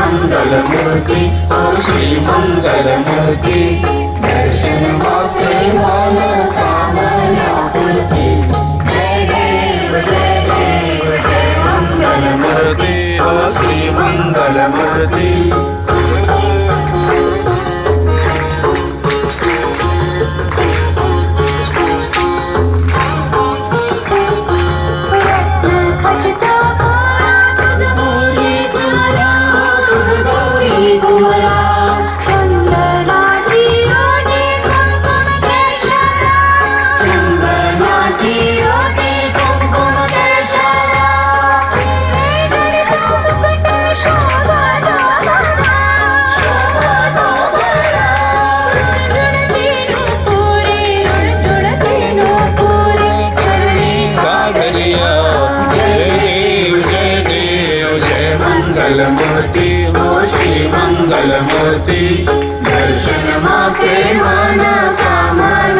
मंगलमूर्ती ओ श्री मंगलमूर्ती दर्शन मात्रे मन कामना पूर्ती जय देव जय मंगलमूर्ती ओ श्री मंगलमूर्ती मंगलमूर्ती ओ श्री मंगलमूर्ती दर्शन मात्रे मन कामना